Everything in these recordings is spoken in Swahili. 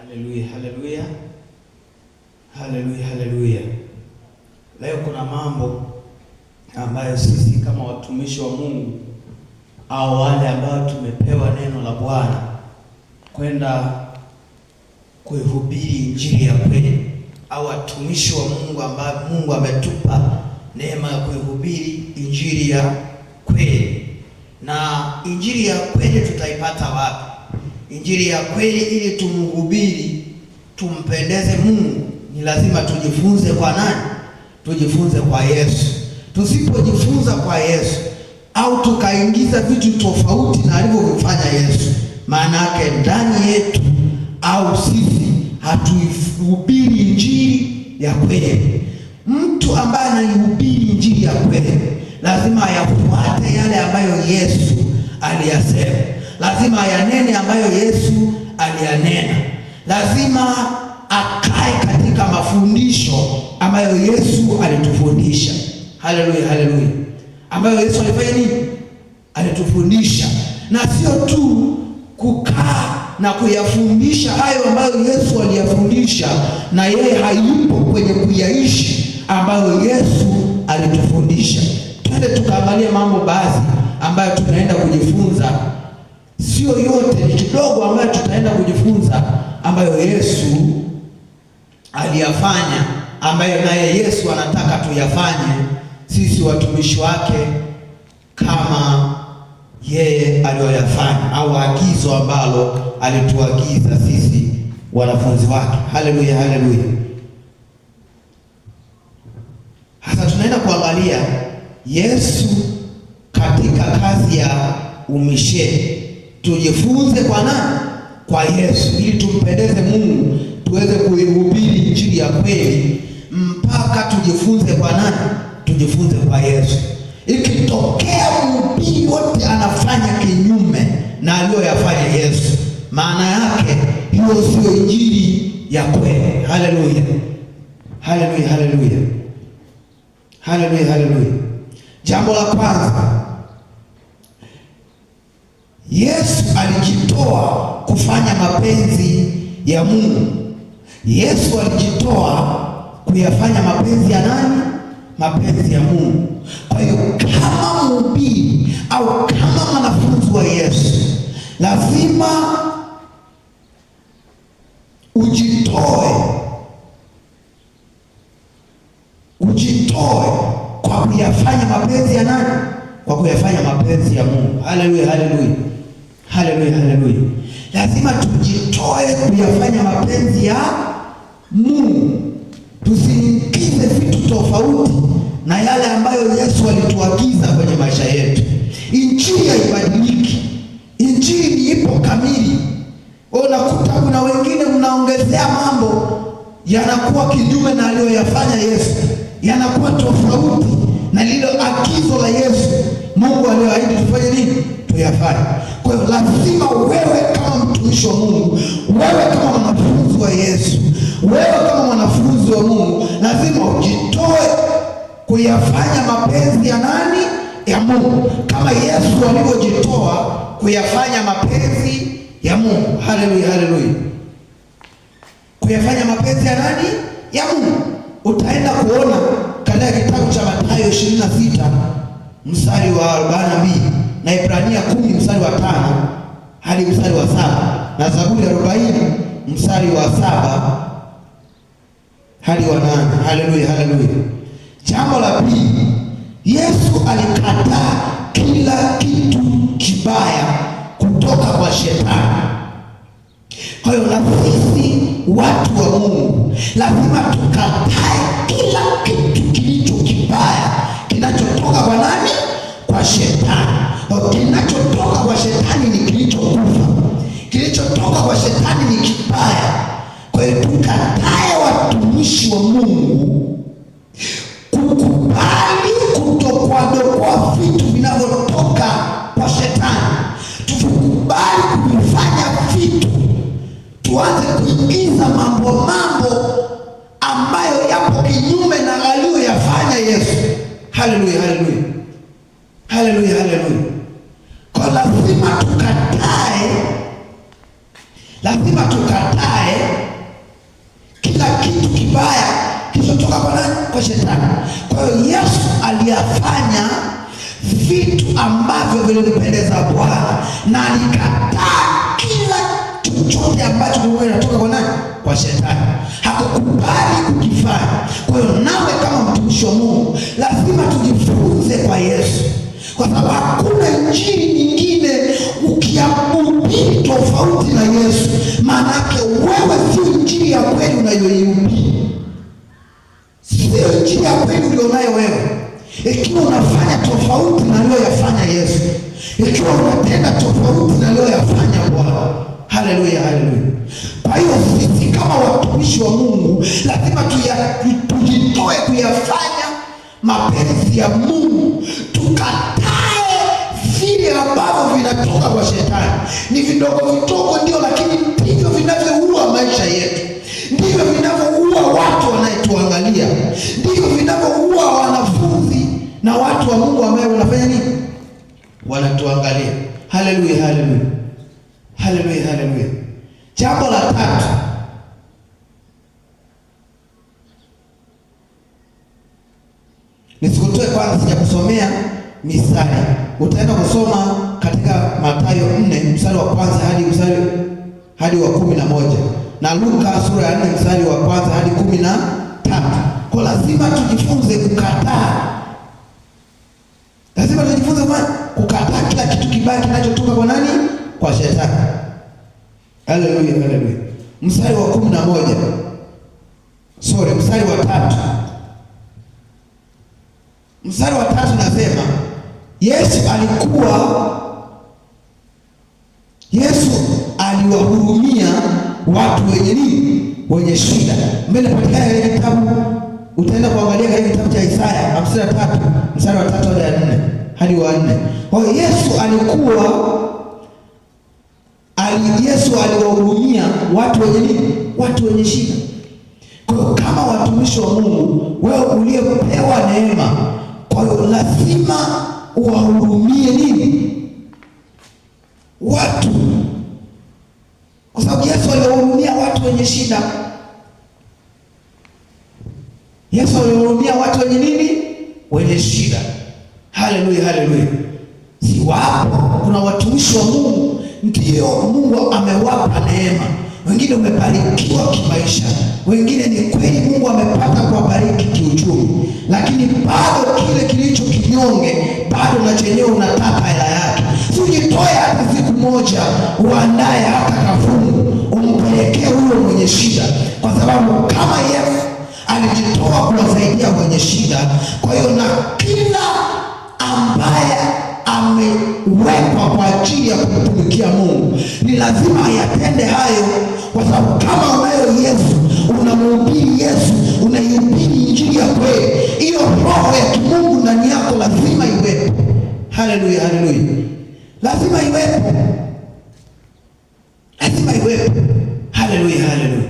Haleluya, haleluya. Haleluya, haleluya. Leo kuna mambo ambayo sisi kama watumishi wa Mungu au wale ambao tumepewa neno la Bwana kwenda kuihubiri injili ya kweli, au watumishi wa Mungu ambao Mungu ametupa neema ya kuihubiri injili ya kweli. Na injili ya kweli tutaipata wapi? Injili ya kweli ili tumhubiri, tumpendeze Mungu, ni lazima tujifunze kwa nani? Tujifunze kwa Yesu. Tusipojifunza kwa Yesu au tukaingiza vitu tofauti na alivyofanya Yesu, maana yake ndani yetu au sisi hatuihubiri injili ya kweli. Mtu ambaye anaihubiri injili ya kweli lazima ayafuate yale ambayo Yesu aliyasema, lazima ayanene ambayo Yesu aliyanena, lazima akae katika mafundisho ambayo Yesu alitufundisha. Haleluya, haleluya. Ambayo Yesu alifanya nini? Alitufundisha. Na sio tu kukaa na kuyafundisha hayo ambayo Yesu aliyafundisha na yeye hayupo kwenye kuyaishi ambayo Yesu alitufundisha. Twende tukaangalia mambo baadhi ambayo tunaenda kujifunza. Sio yote, ni kidogo ambayo tutaenda kujifunza ambayo Yesu aliyafanya, ambayo naye Yesu anataka tuyafanye sisi watumishi wake kama yeye aliyoyafanya, au agizo ambalo alituagiza sisi wanafunzi wake. Haleluya, haleluya. Sasa tunaenda kuangalia Yesu katika kazi ya umisheni. Tujifunze kwa nani? Kwa Yesu, ili tumpendeze Mungu, tuweze kuihubiri injili ya kweli. Mpaka tujifunze kwa nani? Tujifunze kwa Yesu. Ikitokea mhubiri wote anafanya kinyume na aliyoyafanya Yesu, maana yake hiyo sio injili ya kweli. Haleluya, haleluya, haleluya, haleluya, haleluya. Jambo la kwanza, Yesu alijitoa kufanya mapenzi ya Mungu. Yesu alijitoa kuyafanya mapenzi ya nani? Mapenzi ya Mungu. Kwa hiyo kama mhubiri au kama mwanafunzi wa Yesu, lazima ujitoe kwa kuyafanya mapenzi ya nani? Kwa kuyafanya mapenzi ya Mungu. Haleluya, haleluya, haleluya, haleluya. Lazima tujitoe kuyafanya mapenzi ya Mungu. Tusiingize vitu tofauti na yale ambayo Yesu alituagiza kwenye maisha yetu. Injili haibadiliki, injili ipo kamili. Unakuta kuna wengine mnaongezea mambo yanakuwa kinyume na aliyoyafanya Yesu, yanakuwa tofauti na lilo agizo la Yesu Mungu aliyoahidi tufanye nini? Tuyafanye. Kwa hiyo lazima wewe kama mtumishi wa Mungu, wewe kama mwanafunzi wa Yesu, wewe kama mwanafunzi wa Mungu, lazima ujitoe kuyafanya mapenzi ya nani? Ya Mungu, kama Yesu alivyojitoa kuyafanya mapenzi ya Mungu. Haleluya, haleluya. Kuyafanya mapenzi ya nani? Ya Mungu. Utaenda kuona katika kitabu cha Mathayo 26 mstari wa 42 na Ibrania 10 mstari wa 5 hadi mstari wa 7 na Zaburi 40 mstari wa 7 hadi wa 8. Haleluya, haleluya. Jambo la pili, Yesu alikataa kila kitu kibaya kutoka kwa shetani. Kwa hiyo na sisi watu wa Mungu lazima tukatae kila kitu kilicho kibaya kinachotoka kwa nani? Kwa shetani. Kinachotoka kwa shetani ni kilichokufa, kilichotoka kwa shetani ni kibaya. Kwa hiyo tukatae, watumishi wa Mungu, kukubali kutokuadokoa vitu vinavyotoka kwa shetani. Tukubali kufanya vitu, tuanze kuingiza mambo ambayo yapo kinyume na aliyoyafanya Yesu. Haleluya, haleluya, haleluya, haleluya. Kwa lazima tukatae kwa shetani. Kwa hiyo Yesu aliyafanya vitu ambavyo vilimpendeza Bwana, na alikataa kila chochote ambacho kinatoka kwa nani? Kwa shetani. Hakukubali kukifanya. Kwa hiyo nawe kama mtumishi wa Mungu lazima tujifunze kwa Yesu, kwa sababu hakuna injili nyingine ukiahubiri tofauti na Yesu, maana yake wewe sio injili ya kweli unayoihubiri, sio injili ya kweli ulionayo wewe. Ikiwa unafanya tofauti na aliyoyafanya Yesu, ikiwa unatenda tofauti na aliyoyafanya Bwana, haleluya, haleluya. Kwa hiyo sisi kama watumishi wa Mungu lazima tujitoe kuyafanya mapenzi ya Mungu, tukatae vile ambavyo vinatoka kwa shetani. Ni vidogo vidogo ndio, lakini ndivyo vinavyoua maisha yetu, ndivyo vinavyoua watu wanayetuangalia, ndivyo vinavyoua wanafunzi na watu wa Mungu ambao wanafanya nini? Wanatuangalia. Haleluya, haleluya, haleluya, haleluya. Jambo la tatu, nisikutoe kwanza sijakusomea mistari. Utaenda kusoma katika Mathayo 4 mstari wa kwanza hadi wa 11 na Luka sura ya 4 mstari wa kwanza hadi 13. Kwa lazima tujifunze kukataa. Lazima tujifunze kukataa kila kitu kibaya kinachotoka kwa nani? Kwa shetani. Haleluya, haleluya. Mstari wa 11. Mstari wa 3. Mstari wa 3 nasema Yesu aliwahurumia watu wenye nini? Wenye shida. Mbele patikana ile kitabu, utaenda kuangalia katika kitabu cha Isaya 53 mstari wa 3 hadi wa 4. Kwa hiyo Yesu aliwahurumia watu wenye nini? Watu wenye shida. Kwa hiyo kama watumishi wa Mungu, wewe uliyepewa neema, kwa hiyo lazima uwahurumie nini? Watu. Kwa sababu Yesu aliwahurumia watu wenye shida. Yesu aliwahurumia watu wenye nini? Wenye shida. Haleluya, haleluya. Si wapo kuna watumishi wa Mungu ndio Mungu amewapa neema. Wengine umebarikiwa kimaisha, wengine ni kweli Mungu amepata kuwabariki kiuchumi, lakini bado kile kilicho kinyonge bado na chenyewe unataka hela yake. Usijitoe hata siku moja uandae hata kafungu umpelekee huyo mwenye shida, kwa sababu kama Yesu alijitoa kuwasaidia wenye shida, kwa hiyo na kila ambaye amewekwa kwa ajili ya kumtumikia Mungu ni lazima ayatende hayo, kwa sababu kama unayo Yesu, unamhubiri Yesu, unaihubiri injili ya kweli, hiyo roho ya kimungu ndani yako lazima iwepo. Haleluya, haleluya. Lazima iwepo. Lazima iwepo. Haleluya, haleluya.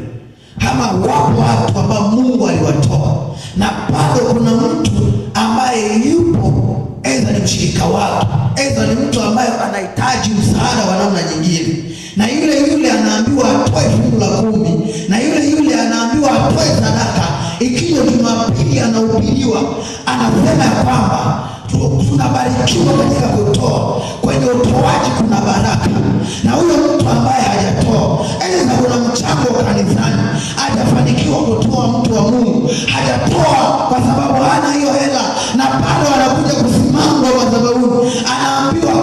Kama wapo watu ambao Mungu aliwatoa na bado kuna mtu ambaye yupo, aidha ni mshirika wako, aidha ni mtu ambaye anahitaji msaada wa namna nyingine, na yule anaambiwa atoe fungu la 10, na yule anaambiwa atoe sadaka, ikija Jumapili anahubiriwa, anasema ya kwamba tunabarikiwa katika kutoa. Kwenye utoaji kuna baraka, na huyo mtu ambaye hajatoa, aidha kuna mchango wa kanisani, hajafanikiwa kutoa, mtu wa Mungu hajatoa kwa sababu hana hiyo hela, na bado anakuja kusimama kwa sababu anaambiwa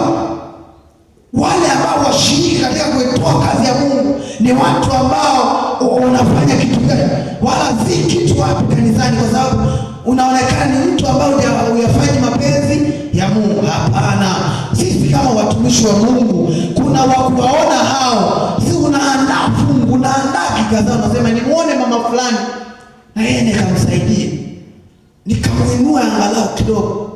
wale ambao washiriki katika kuitoa kazi ya Mungu ni watu ambao unafanya kitu gani, wala si kitu wapi kanisani, kwa sababu unaonekana ni mtu ambao huyafanya mapenzi ya Mungu. Hapana, sisi kama watumishi wa Mungu kuna wakuwaona hao, si unaandaa fungu, unaandaa kikaza, unasema nimuone mama fulani na yeye nikamsaidie, nikamuinua angalau kidogo.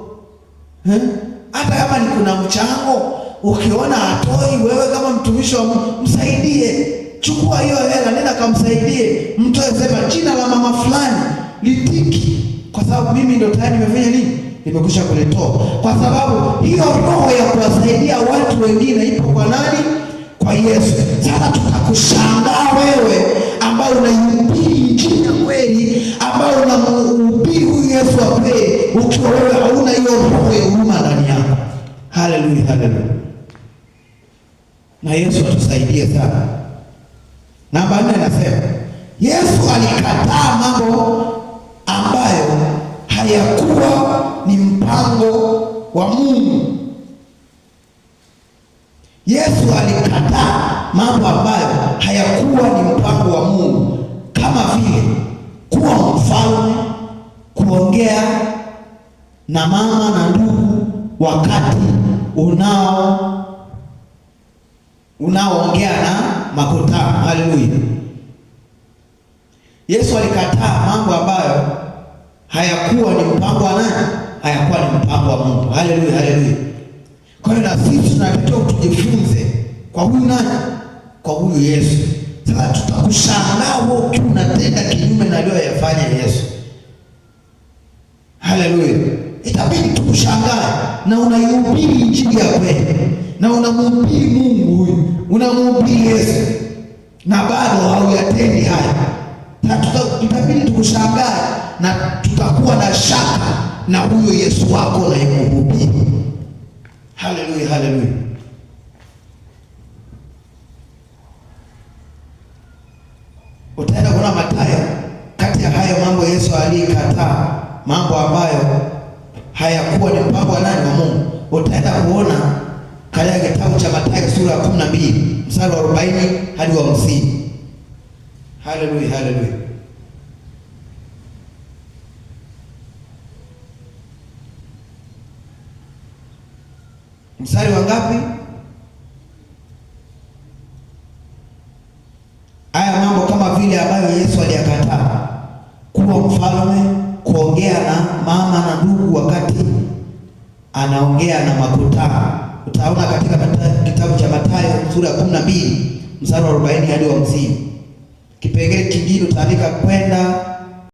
Hata kama ni kuna mchango, ukiona atoi, wewe kama mtumishi wa Mungu msaidie. Chukua hiyo hela, nenda kamsaidie, mtoe, sema jina la mama fulani litiki, kwa sababu mimi ndo tayari nimefanya nini? Nimekwisha kulitoa. Kwa sababu hiyo roho ya kuwasaidia watu wengine ipo kwa nani? Kwa Yesu. Sasa tutakushangaa wewe ambao unaihubiri injili ya kweli, ambao unamhubiri huyu Haleluya, haleluya. Na Yesu atusaidie sana. Namba 4 nasema Yesu alikataa mambo ambayo hayakuwa ni mpango wa Mungu. Yesu alikataa mambo ambayo hayakuwa ni mpango wa Mungu, kama vile kuwa mfalme, kuongea na mama na ndugu wakati unaoongea na makutano. Haleluya. Yesu alikataa mambo ambayo hayakuwa ni mpango wa nani? Hayakuwa ni mpango wa Mungu. Haleluya, haleluya. Kwa hiyo na sisi tunatakiwa tujifunze kwa huyu nani? Kwa huyu Yesu. Sasa tutakushangaa wewe ukiwa unatenda kinyume na aliyoyafanya Yesu. Haleluya. Itabidi tukushangaa na unaihubiri injili ya kweli na unamhubiri Mungu huyu, unamhubiri Yesu na bado hauyatendi haya. Na itabidi tukushangaa na tutakuwa na shaka na huyo Yesu wako unayemhubiri. Haleluya, haleluya. Utaenda kuona Mathayo, kati ya hayo mambo Yesu alikataa, mambo ambayo hayakuwa ni mpango wa nani? Wa Mungu. Utaenda kuona katika kitabu cha Mathayo sura ya 12 mstari wa 40 hadi wa 50. Haleluya, haleluya. Mstari wa ngapi? Haya mambo kama vile ambayo Yesu aliyakataa, kuwa mfalme, kuongea na mama na ndugu wakati anaongea na makutano. Utaona katika kitabu cha Mathayo sura ya 12 mstari wa 40 hadi wa 50. Kipengele kingine utaandika kwenda